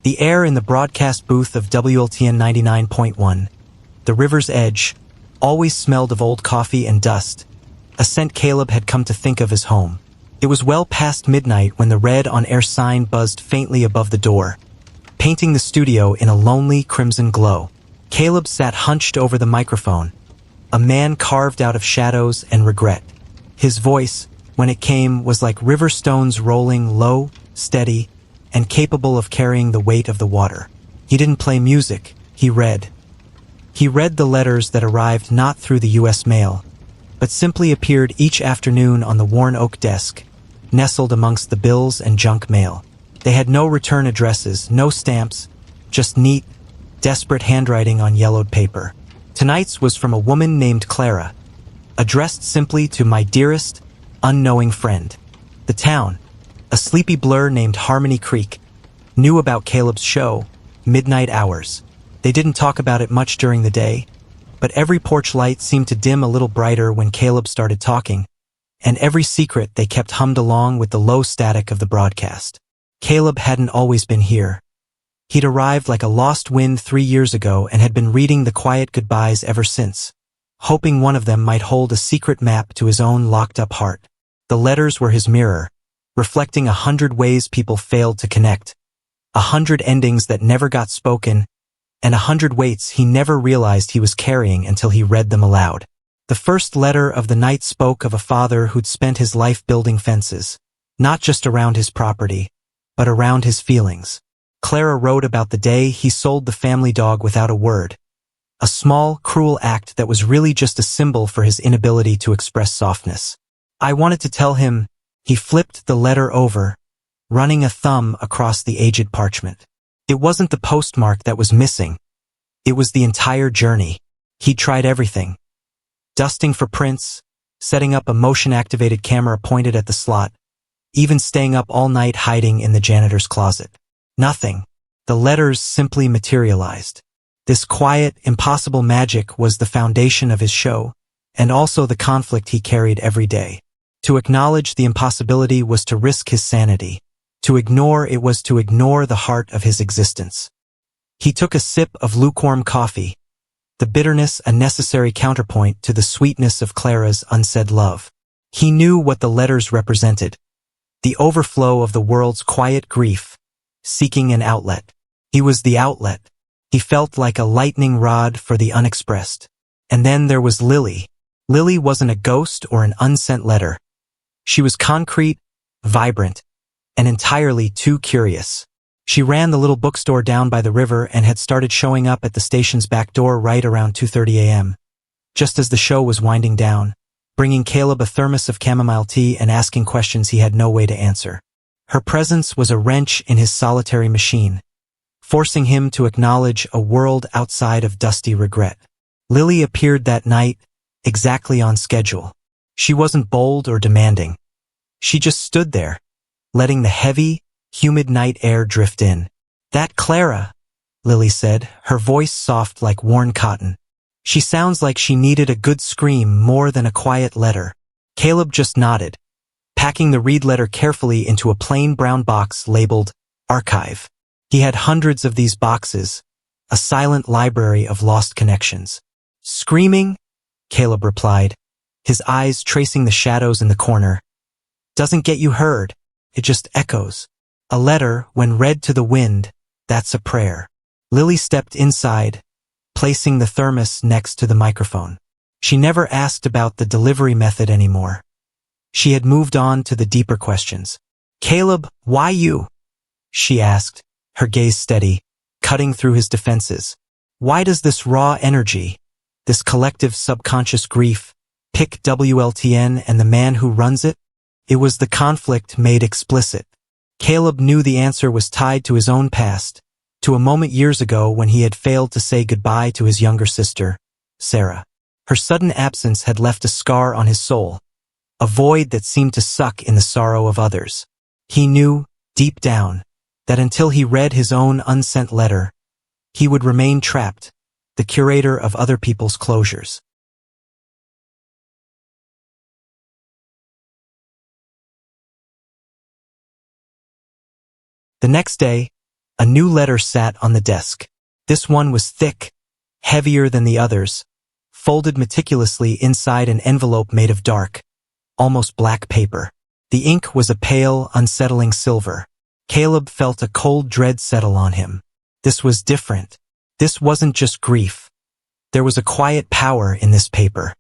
The air in the broadcast booth of WLTN 99.1, the river's edge, always smelled of old coffee and dust, a scent Caleb had come to think of as home. It was well past midnight when the red on-air sign buzzed faintly above the door, painting the studio in a lonely crimson glow. Caleb sat hunched over the microphone, a man carved out of shadows and regret. His voice, when it came, was like river stones rolling low, steady, and capable of carrying the weight of the water. He didn't play music, he read. He read the letters that arrived not through the U.S. mail, but simply appeared each afternoon on the worn oak desk, nestled amongst the bills and junk mail. They had no return addresses, no stamps, just neat, desperate handwriting on yellowed paper. Tonight's was from a woman named Clara, addressed simply to my dearest, unknowing friend. The town, a sleepy blur named Harmony Creek, knew about Caleb's show, Midnight Hours. They didn't talk about it much during the day, but every porch light seemed to dim a little brighter when Caleb started talking, and every secret they kept hummed along with the low static of the broadcast. Caleb hadn't always been here. He'd arrived like a lost wind 3 years ago and had been reading the quiet goodbyes ever since, hoping one of them might hold a secret map to his own locked-up heart. The letters were his mirror, reflecting 100 ways people failed to connect, 100 endings that never got spoken, and 100 weights he never realized he was carrying until he read them aloud. The first letter of the night spoke of a father who'd spent his life building fences, not just around his property, but around his feelings. Clara wrote about the day he sold the family dog without a word, a small, cruel act that was really just a symbol for his inability to express softness. I wanted to tell him. He flipped the letter over, running a thumb across the aged parchment. It wasn't the postmark that was missing. It was the entire journey. He'd tried everything. Dusting for prints, setting up a motion-activated camera pointed at the slot, even staying up all night hiding in the janitor's closet. Nothing. The letters simply materialized. This quiet, impossible magic was the foundation of his show, and also the conflict he carried every day. To acknowledge the impossibility was to risk his sanity. To ignore it was to ignore the heart of his existence. He took a sip of lukewarm coffee, the bitterness a necessary counterpoint to the sweetness of Clara's unsaid love. He knew what the letters represented, the overflow of the world's quiet grief, seeking an outlet. He was the outlet. He felt like a lightning rod for the unexpressed. And then there was Lily. Lily wasn't a ghost or an unsent letter. She was concrete, vibrant, and entirely too curious. She ran the little bookstore down by the river and had started showing up at the station's back door right around 2:30 a.m., just as the show was winding down, bringing Caleb a thermos of chamomile tea and asking questions he had no way to answer. Her presence was a wrench in his solitary machine, forcing him to acknowledge a world outside of dusty regret. Lily appeared that night, exactly on schedule. She wasn't bold or demanding. She just stood there, letting the heavy, humid night air drift in. "That Clara," Lily said, her voice soft like worn cotton. "She sounds like she needed a good scream more than a quiet letter." Caleb just nodded, packing the read letter carefully into a plain brown box labeled Archive. He had hundreds of these boxes, a silent library of lost connections. "Screaming?" Caleb replied, his eyes tracing the shadows in the corner. "Doesn't get you heard. It just echoes. A letter, when read to the wind, that's a prayer." Lily stepped inside, placing the thermos next to the microphone. She never asked about the delivery method anymore. She had moved on to the deeper questions. "Caleb, why you?" she asked, her gaze steady, cutting through his defenses. "Why does this raw energy, this collective subconscious grief, pick WLTN and the man who runs it?" It was the conflict made explicit. Caleb knew the answer was tied to his own past, to a moment years ago when he had failed to say goodbye to his younger sister, Sara. Her sudden absence had left a scar on his soul, a void that seemed to suck in the sorrow of others. He knew, deep down, that until he read his own unsent letter, he would remain trapped, the curator of other people's closures. The next day, A new letter sat on the desk. This one was thick, heavier than the others, folded meticulously inside an envelope made of dark, almost black paper. The ink was a pale, unsettling silver. Caleb felt a cold dread settle on him. This was different. This wasn't just grief. There was a quiet power in this paper.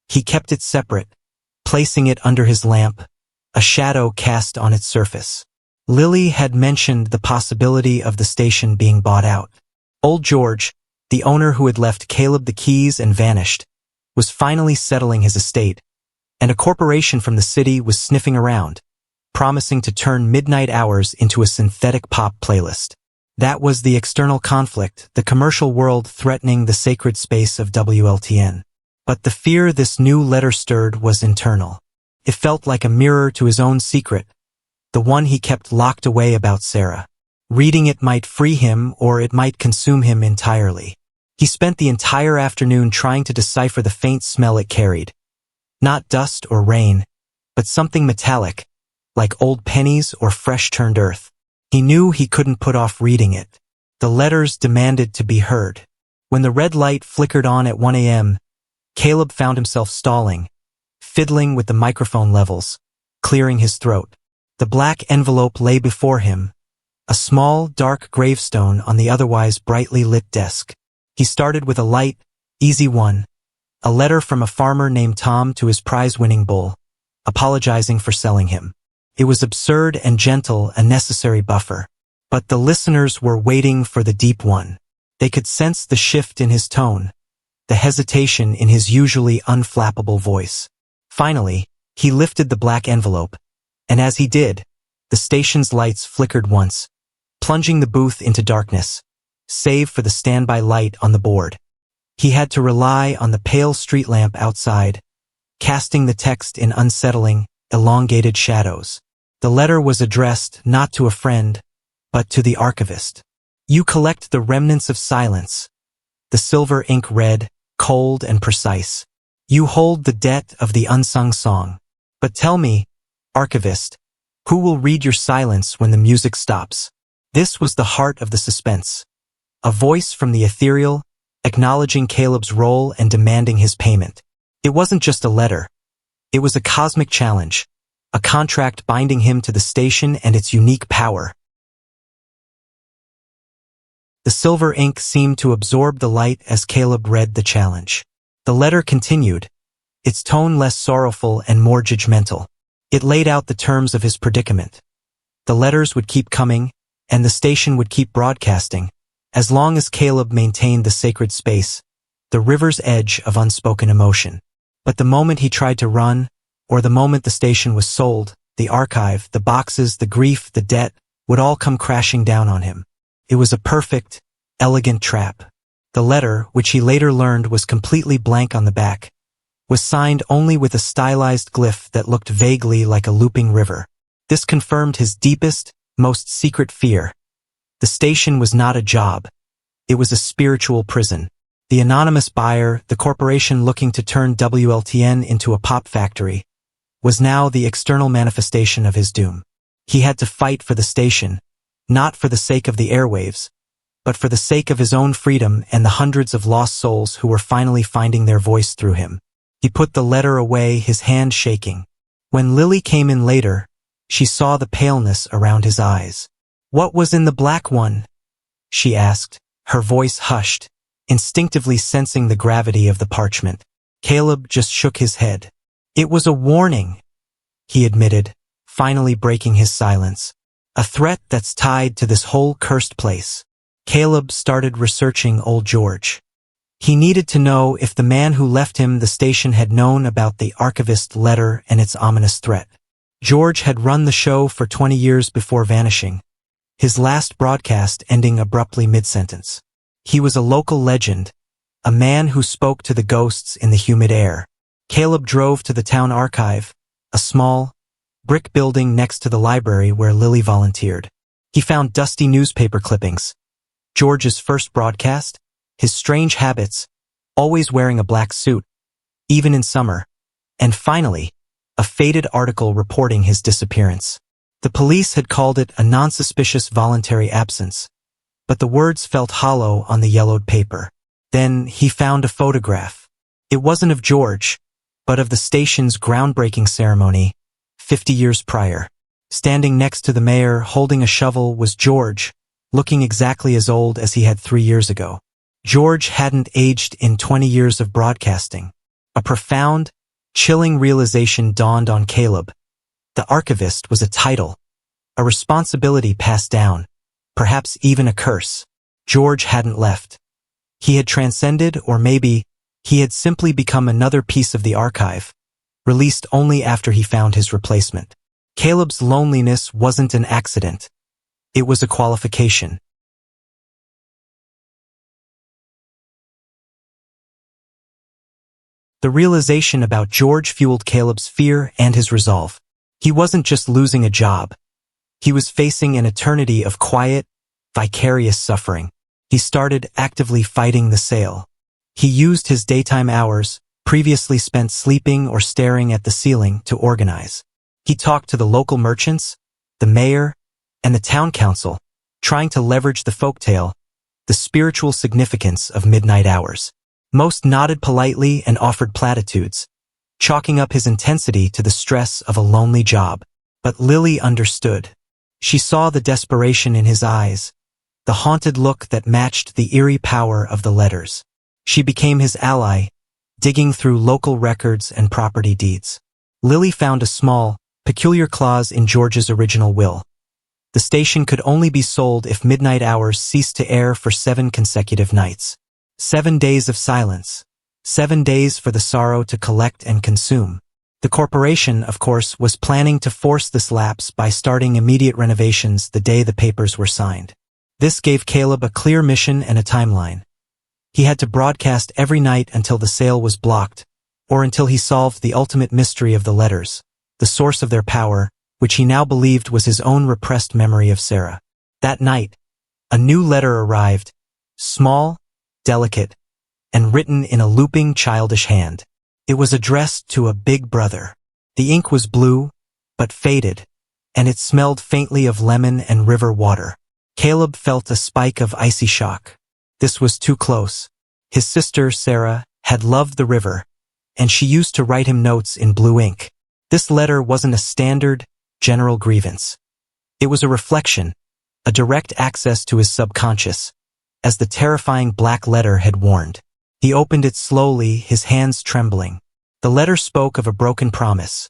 He kept it separate, placing it under his lamp, a shadow cast on its surface. Lily had mentioned the possibility of the station being bought out. Old George, the owner who had left Caleb the keys and vanished, was finally settling his estate, and a corporation from the city was sniffing around, promising to turn midnight hours into a synthetic pop playlist. That was the external conflict, the commercial world threatening the sacred space of WLTN. But the fear this new letter stirred was internal. It felt like a mirror to his own secret, the one he kept locked away about Sara. Reading it might free him, or it might consume him entirely. He spent the entire afternoon trying to decipher the faint smell it carried. Not dust or rain, but something metallic, like old pennies or fresh-turned earth. He knew he couldn't put off reading it. The letters demanded to be heard. When the red light flickered on at 1 a.m., Caleb found himself stalling, fiddling with the microphone levels, clearing his throat. The black envelope lay before him, a small, dark gravestone on the otherwise brightly lit desk. He started with a light, easy one, a letter from a farmer named Tom to his prize-winning bull, apologizing for selling him. It was absurd and gentle, a necessary buffer. But the listeners were waiting for the deep one. They could sense the shift in his tone, the hesitation in his usually unflappable voice. Finally, he lifted the black envelope, and as he did, the station's lights flickered once, plunging the booth into darkness, save for the standby light on the board. He had to rely on the pale street lamp outside, casting the text in unsettling, elongated shadows. The letter was addressed not to a friend, but to the Archivist. You collect the remnants of silence. The silver ink read, cold and precise. You hold the debt of the unsung song. But tell me, Archivist, who will read your silence when the music stops? This was the heart of the suspense. A voice from the ethereal, acknowledging Caleb's role and demanding his payment. It wasn't just a letter. It was a cosmic challenge, a contract binding him to the station and its unique power. The silver ink seemed to absorb the light as Caleb read the challenge. The letter continued, its tone less sorrowful and more judgmental. It laid out the terms of his predicament. The letters would keep coming, and the station would keep broadcasting, as long as Caleb maintained the sacred space, the river's edge of unspoken emotion. But the moment he tried to run, or the moment the station was sold, the archive, the boxes, the grief, the debt, would all come crashing down on him. It was a perfect, elegant trap. The letter, which he later learned was completely blank on the back, was signed only with a stylized glyph that looked vaguely like a looping river. This confirmed his deepest, most secret fear. The station was not a job. It was a spiritual prison. The anonymous buyer, the corporation looking to turn WLTN into a pop factory, was now the external manifestation of his doom. He had to fight for the station, not for the sake of the airwaves, but for the sake of his own freedom and the hundreds of lost souls who were finally finding their voice through him. He put the letter away, his hand shaking. When Lily came in later, she saw the paleness around his eyes. "What was in the black one?" she asked, her voice hushed, instinctively sensing the gravity of the parchment. Caleb just shook his head. "It was a warning," he admitted, finally breaking his silence. "A threat that's tied to this whole cursed place." Caleb started researching old George. He needed to know if the man who left him the station had known about the Archivist letter and its ominous threat. George had run the show for 20 years before vanishing, his last broadcast ending abruptly mid-sentence. He was a local legend, a man who spoke to the ghosts in the humid air. Caleb drove to the town archive, a small, brick building next to the library where Lily volunteered. He found dusty newspaper clippings, George's first broadcast, his strange habits, always wearing a black suit, even in summer, and finally, a faded article reporting his disappearance. The police had called it a non-suspicious voluntary absence, but the words felt hollow on the yellowed paper. Then he found a photograph. It wasn't of George, but of the station's groundbreaking ceremony 50 years prior. Standing next to the mayor holding a shovel was George, looking exactly as old as he had 3 years ago. George hadn't aged in 20 years of broadcasting. A profound, chilling realization dawned on Caleb. The Archivist was a title, a responsibility passed down, perhaps even a curse. George hadn't left. He had transcended, or maybe he had simply become another piece of the archive, released only after he found his replacement. Caleb's loneliness wasn't an accident. It was a qualification. The realization about George fueled Caleb's fear and his resolve. He wasn't just losing a job. He was facing an eternity of quiet, vicarious suffering. He started actively fighting the sale. He used his daytime hours, previously spent sleeping or staring at the ceiling, to organize. He talked to the local merchants, the mayor, and the town council, trying to leverage the folktale, the spiritual significance of midnight hours. Most nodded politely and offered platitudes, chalking up his intensity to the stress of a lonely job. But Lily understood. She saw the desperation in his eyes, the haunted look that matched the eerie power of the letters. She became his ally, digging through local records and property deeds. Lily found a small, peculiar clause in George's original will. The station could only be sold if midnight hours ceased to air for 7 consecutive nights. 7 days of silence. 7 days for the sorrow to collect and consume. The corporation, of course, was planning to force this lapse by starting immediate renovations the day the papers were signed. This gave Caleb a clear mission and a timeline. He had to broadcast every night until the sale was blocked, or until he solved the ultimate mystery of the letters, the source of their power, which he now believed was his own repressed memory of Sara. That night, a new letter arrived, small, delicate, and written in a looping, childish hand. It was addressed to a big brother. The ink was blue, but faded, and it smelled faintly of lemon and river water. Caleb felt a spike of icy shock. This was too close. His sister, Sara, had loved the river, and she used to write him notes in blue ink. This letter wasn't a standard, general grievance. It was a reflection, a direct access to his subconscious, as the terrifying black letter had warned. He opened it slowly, his hands trembling. The letter spoke of a broken promise.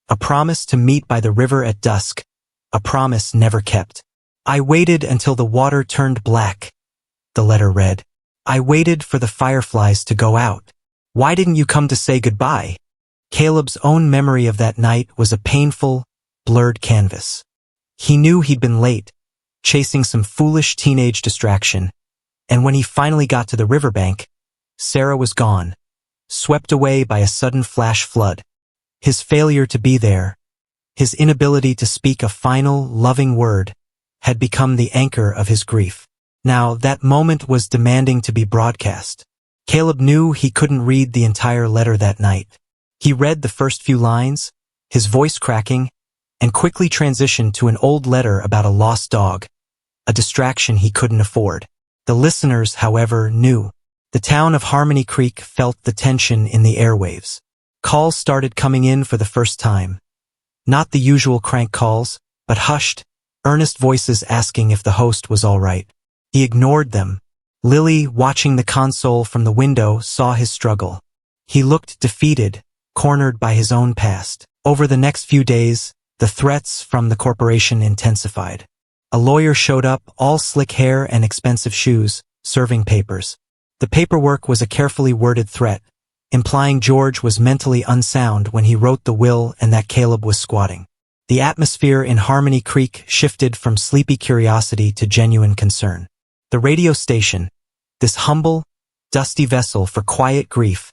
A promise to meet by the river at dusk. A promise never kept. I waited until the water turned black. The letter read. I waited for the fireflies to go out. Why didn't you come to say goodbye? Caleb's own memory of that night was a painful, blurred canvas. He knew he'd been late, chasing some foolish teenage distraction, and when he finally got to the riverbank, Sara was gone, swept away by a sudden flash flood. His failure to be there, his inability to speak a final, loving word, had become the anchor of his grief. Now, that moment was demanding to be broadcast. Caleb knew he couldn't read the entire letter that night. He read the first few lines, his voice cracking, and quickly transitioned to an old letter about a lost dog, a distraction he couldn't afford. The listeners, however, knew. The town of Harmony Creek felt the tension in the airwaves. Calls started coming in for the first time. Not the usual crank calls, but hushed, earnest voices asking if the host was all right. He ignored them. Lily, watching the console from the window, saw his struggle. He looked defeated, cornered by his own past. Over the next few days, the threats from the corporation intensified. A lawyer showed up, all slick hair and expensive shoes, serving papers. The paperwork was a carefully worded threat, implying George was mentally unsound when he wrote the will and that Caleb was squatting. The atmosphere in Harmony Creek shifted from sleepy curiosity to genuine concern. The radio station, this humble, dusty vessel for quiet grief,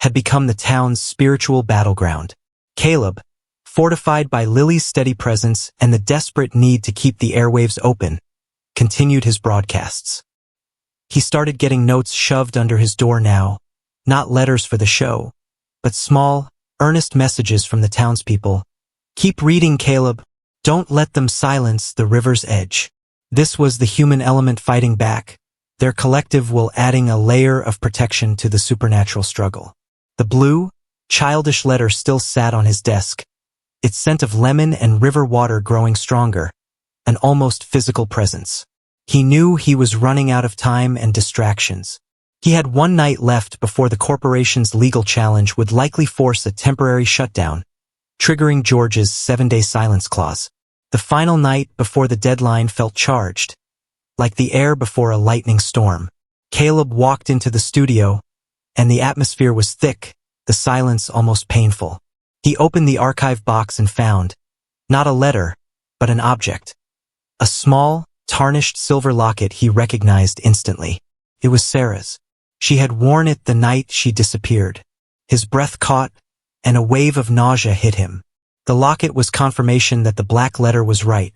had become the town's spiritual battleground. Caleb, fortified by Lily's steady presence and the desperate need to keep the airwaves open, continued his broadcasts. He started getting notes shoved under his door now, not letters for the show, but small, earnest messages from the townspeople. Keep reading, Caleb. Don't let them silence the river's edge. This was the human element fighting back, their collective will adding a layer of protection to the supernatural struggle. The blue, childish letter still sat on his desk, its scent of lemon and river water growing stronger, an almost physical presence. He knew he was running out of time and distractions. He had one night left before the corporation's legal challenge would likely force a temporary shutdown, triggering George's 7-day silence clause. The final night before the deadline felt charged, like the air before a lightning storm. Caleb walked into the studio, and the atmosphere was thick, the silence almost painful. He opened the archive box and found, not a letter, but an object. A small, tarnished silver locket he recognized instantly. It was Sara's. She had worn it the night she disappeared. His breath caught, and a wave of nausea hit him. The locket was confirmation that the black letter was right.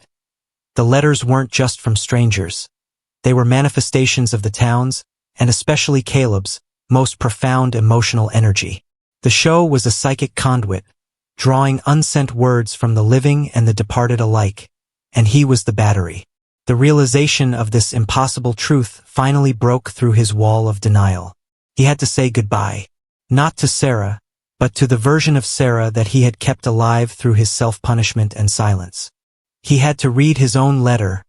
The letters weren't just from strangers. They were manifestations of the town's, and especially Caleb's, most profound emotional energy. The show was a psychic conduit, drawing unsent words from the living and the departed alike, and he was the battery. The realization of this impossible truth finally broke through his wall of denial. He had to say goodbye, not to Sara, but to the version of Sara that he had kept alive through his self-punishment and silence. He had to read his own letter,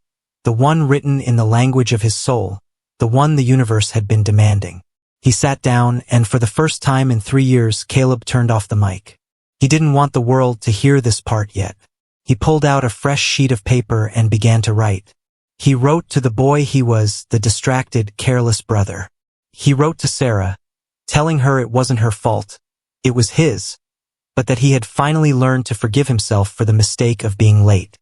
the one written in the language of his soul, the one the universe had been demanding. He sat down, and for the first time in 3 years, Caleb turned off the mic. He didn't want the world to hear this part yet. He pulled out a fresh sheet of paper and began to write. He wrote to the boy he was, the distracted, careless brother. He wrote to Sara, telling her it wasn't her fault, it was his, but that he had finally learned to forgive himself for the mistake of being late.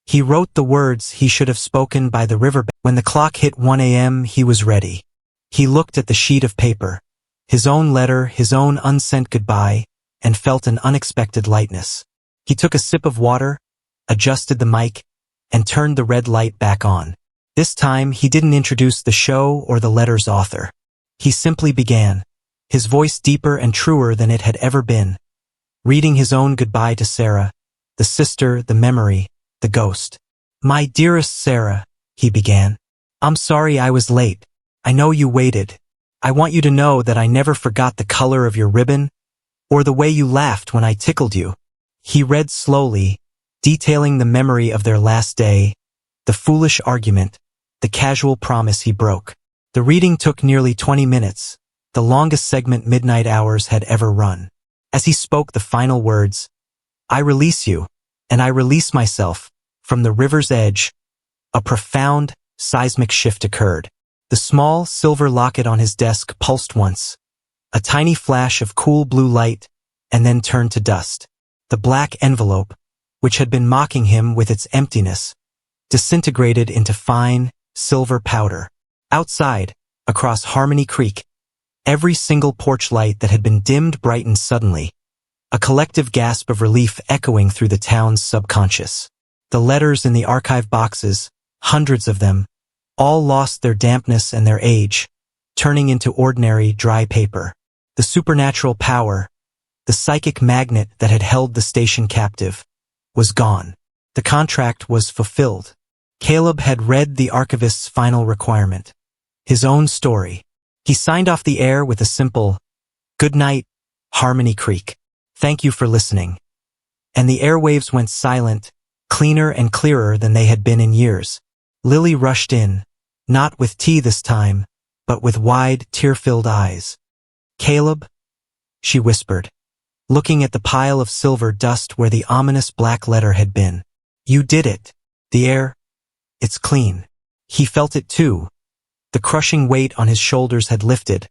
He wrote the words he should have spoken by the riverbank. When the clock hit 1 a.m., he was ready. He looked at the sheet of paper, his own letter, his own unsent goodbye, and felt an unexpected lightness. He took a sip of water, adjusted the mic, and turned the red light back on. This time, he didn't introduce the show or the letter's author. He simply began, his voice deeper and truer than it had ever been, reading his own goodbye to Sara, the sister, the memory, the ghost. "My dearest Sara," he began. "I'm sorry I was late. I know you waited. I want you to know that I never forgot the color of your ribbon, or the way you laughed when I tickled you." He read slowly, detailing the memory of their last day, the foolish argument, the casual promise he broke. The reading took nearly 20 minutes, the longest segment midnight hours had ever run. As he spoke the final words, "I release you, and I release myself, from the river's edge," a profound, seismic shift occurred. The small, silver locket on his desk pulsed once, a tiny flash of cool blue light, and then turned to dust. The black envelope, which had been mocking him with its emptiness, disintegrated into fine, silver powder. Outside, across Harmony Creek, every single porch light that had been dimmed brightened suddenly, a collective gasp of relief echoing through the town's subconscious. The letters in the archive boxes, hundreds of them, all lost their dampness and their age, turning into ordinary, dry paper. The supernatural power, the psychic magnet that had held the station captive, was gone. The contract was fulfilled. Caleb had read the archivist's final requirement, his own story. He signed off the air with a simple, "Good night, Harmony Creek. Thank you for listening." And the airwaves went silent, cleaner and clearer than they had been in years. Lily rushed in, not with tea this time, but with wide, tear-filled eyes. "Caleb," she whispered, looking at the pile of silver dust where the ominous black letter had been. "You did it. The air, it's clean." He felt it too. The crushing weight on his shoulders had lifted,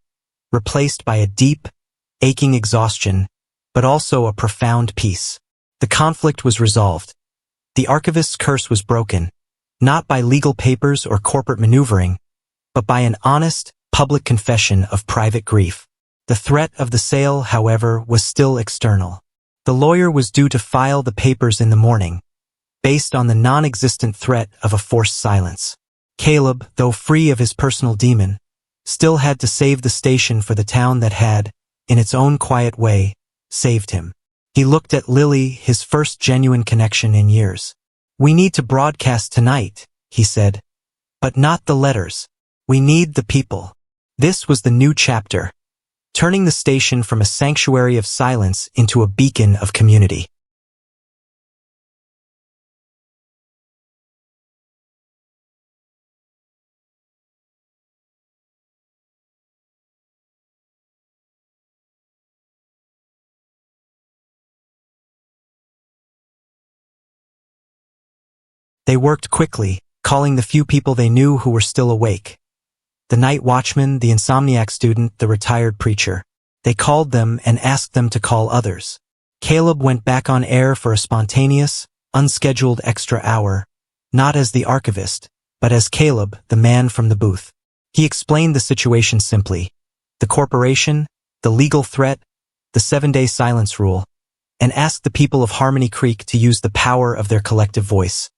replaced by a deep, aching exhaustion, but also a profound peace. The conflict was resolved. The archivist's curse was broken, not by legal papers or corporate maneuvering, but by an honest, public confession of private grief. The threat of the sale, however, was still external. The lawyer was due to file the papers in the morning, based on the non-existent threat of a forced silence. Caleb, though free of his personal demon, still had to save the station for the town that had, in its own quiet way, saved him. He looked at Lily, his first genuine connection in years. "We need to broadcast tonight," he said, But not the letters. We need the people. This was the new chapter, turning the station from a sanctuary of silence into a beacon of community. They worked quickly, calling the few people they knew who were still awake. The night watchman, the insomniac student, the retired preacher. They called them and asked them to call others. Caleb went back on air for a spontaneous, unscheduled extra hour, not as the archivist, but as Caleb, the man from the booth. He explained the situation simply. The corporation, the legal threat, the 7-day silence rule, and asked the people of Harmony Creek to use the power of their collective voice.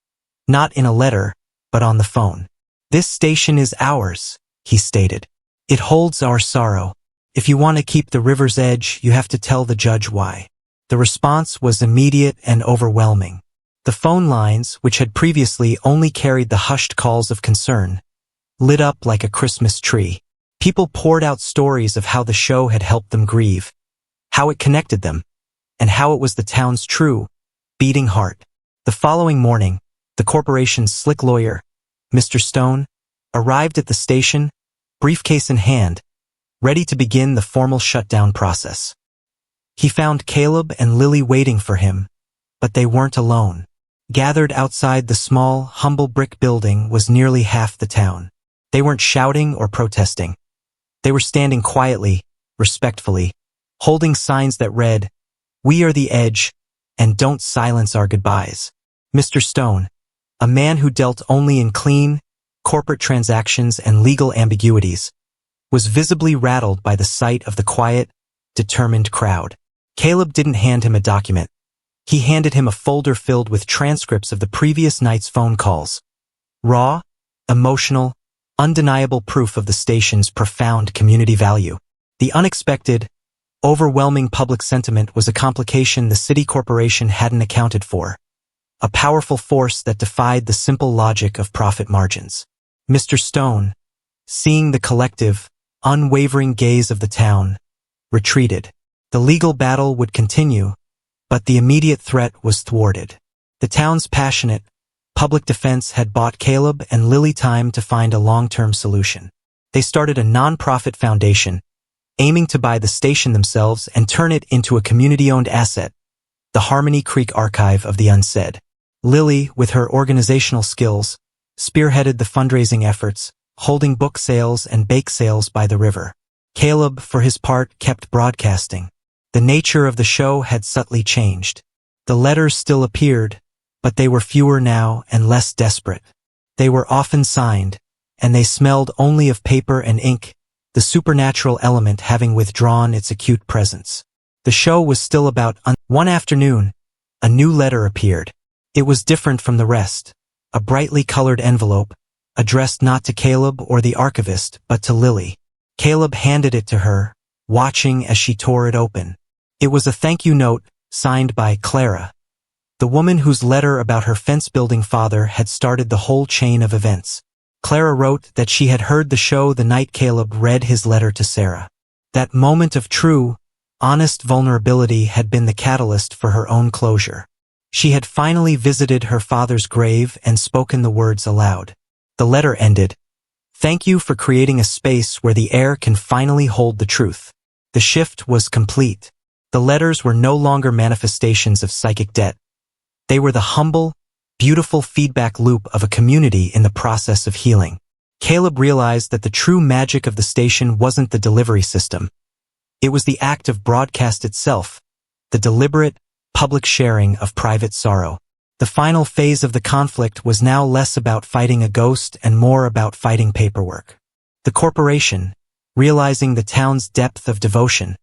Not in a letter, but on the phone. This station is ours, he stated. It holds our sorrow. If you want to keep the river's edge, you have to tell the judge why. The response was immediate and overwhelming. The phone lines, which had previously only carried the hushed calls of concern, lit up like a Christmas tree. People poured out stories of how the show had helped them grieve, how it connected them, and how it was the town's true, beating heart. The following morning, the corporation's slick lawyer, Mr. Stone, arrived at the station, briefcase in hand, ready to begin the formal shutdown process. He found Caleb and Lily waiting for him, but they weren't alone. Gathered outside the small, humble brick building was nearly half the town. They weren't shouting or protesting. They were standing quietly, respectfully, holding signs that read, "We are the edge, and don't silence our goodbyes." Mr. Stone, a man who dealt only in clean, corporate transactions and legal ambiguities, was visibly rattled by the sight of the quiet, determined crowd. Caleb didn't hand him a document. He handed him a folder filled with transcripts of the previous night's phone calls. Raw, emotional, undeniable proof of the station's profound community value. The unexpected, overwhelming public sentiment was a complication the city corporation hadn't accounted for. A powerful force that defied the simple logic of profit margins. Mr. Stone, seeing the collective, unwavering gaze of the town, retreated. The legal battle would continue, but the immediate threat was thwarted. The town's passionate, public defense had bought Caleb and Lily time to find a long-term solution. They started a non-profit foundation, aiming to buy the station themselves and turn it into a community-owned asset, the Harmony Creek Archive of the Unsaid. Lily, with her organizational skills, spearheaded the fundraising efforts, holding book sales and bake sales by the river. Caleb, for his part, kept broadcasting. The nature of the show had subtly changed. The letters still appeared, but they were fewer now and less desperate. They were often signed, and they smelled only of paper and ink, the supernatural element having withdrawn its acute presence. The show was still about one afternoon, a new letter appeared. It was different from the rest, a brightly colored envelope, addressed not to Caleb or the archivist, but to Lily. Caleb handed it to her, watching as she tore it open. It was a thank you note, signed by Clara, the woman whose letter about her fence-building father had started the whole chain of events. Clara wrote that she had heard the show the night Caleb read his letter to Sara. That moment of true, honest vulnerability had been the catalyst for her own closure. She had finally visited her father's grave and spoken the words aloud. The letter ended, "Thank you for creating a space where the air can finally hold the truth." The shift was complete. The letters were no longer manifestations of psychic debt. They were the humble, beautiful feedback loop of a community in the process of healing. Caleb realized that the true magic of the station wasn't the delivery system. It was the act of broadcast itself, the deliberate, public sharing of private sorrow. The final phase of the conflict was now less about fighting a ghost and more about fighting paperwork. The corporation, realizing the town's depth of devotion,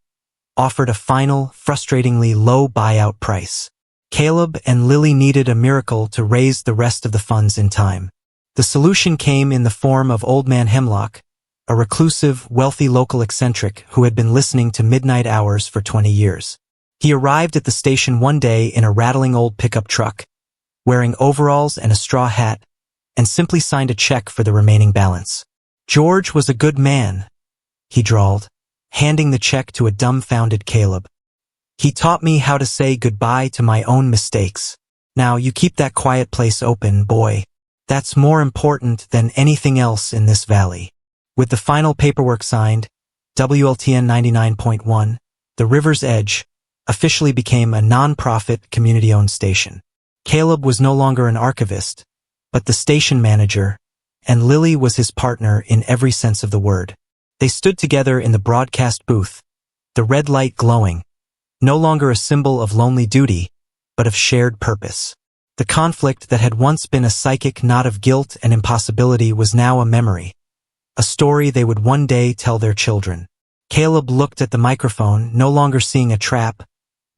offered a final, frustratingly low buyout price. Caleb and Lily needed a miracle to raise the rest of the funds in time. The solution came in the form of Old Man Hemlock, a reclusive, wealthy local eccentric who had been listening to midnight hours for 20 years. He arrived at the station one day in a rattling old pickup truck, wearing overalls and a straw hat, and simply signed a check for the remaining balance. George was a good man, he drawled, handing the check to a dumbfounded Caleb. He taught me how to say goodbye to my own mistakes. Now you keep that quiet place open, boy. That's more important than anything else in this valley. With the final paperwork signed, WLTN 99.1, The River's Edge, officially became a non-profit, community-owned station. Caleb was no longer an archivist, but the station manager, and Lily was his partner in every sense of the word. They stood together in the broadcast booth, the red light glowing, no longer a symbol of lonely duty, but of shared purpose. The conflict that had once been a psychic knot of guilt and impossibility was now a memory, a story they would one day tell their children. Caleb looked at the microphone, no longer seeing a trap,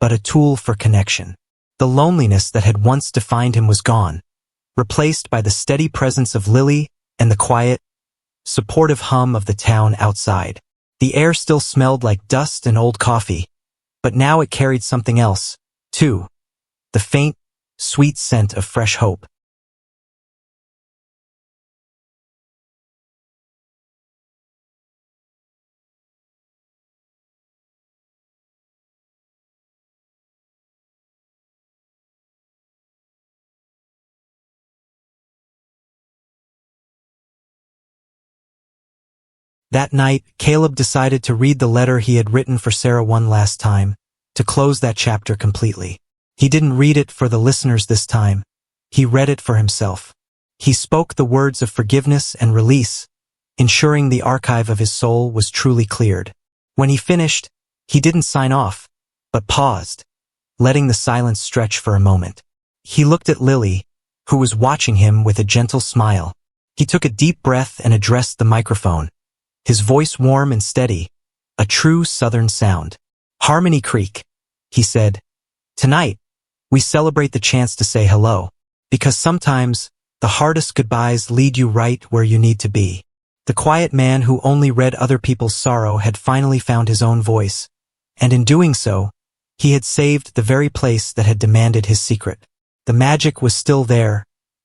but a tool for connection. The loneliness that had once defined him was gone, replaced by the steady presence of Lily and the quiet, supportive hum of the town outside. The air still smelled like dust and old coffee, but now it carried something else, too. The faint, sweet scent of fresh hope. That night, Caleb decided to read the letter he had written for Sara one last time, to close that chapter completely. He didn't read it for the listeners this time. He read it for himself. He spoke the words of forgiveness and release, ensuring the archive of his soul was truly cleared. When he finished, he didn't sign off, but paused, letting the silence stretch for a moment. He looked at Lily, who was watching him with a gentle smile. He took a deep breath and addressed the microphone, his voice warm and steady, a true Southern sound. "Harmony Creek," he said. "Tonight, we celebrate the chance to say hello, because sometimes the hardest goodbyes lead you right where you need to be." The quiet man who only read other people's sorrow had finally found his own voice, and in doing so, he had saved the very place that had demanded his secret. The magic was still there,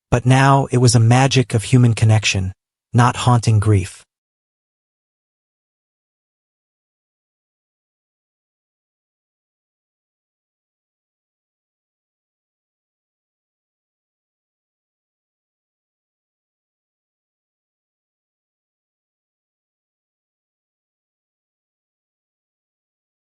but now it was a magic of human connection, not haunting grief.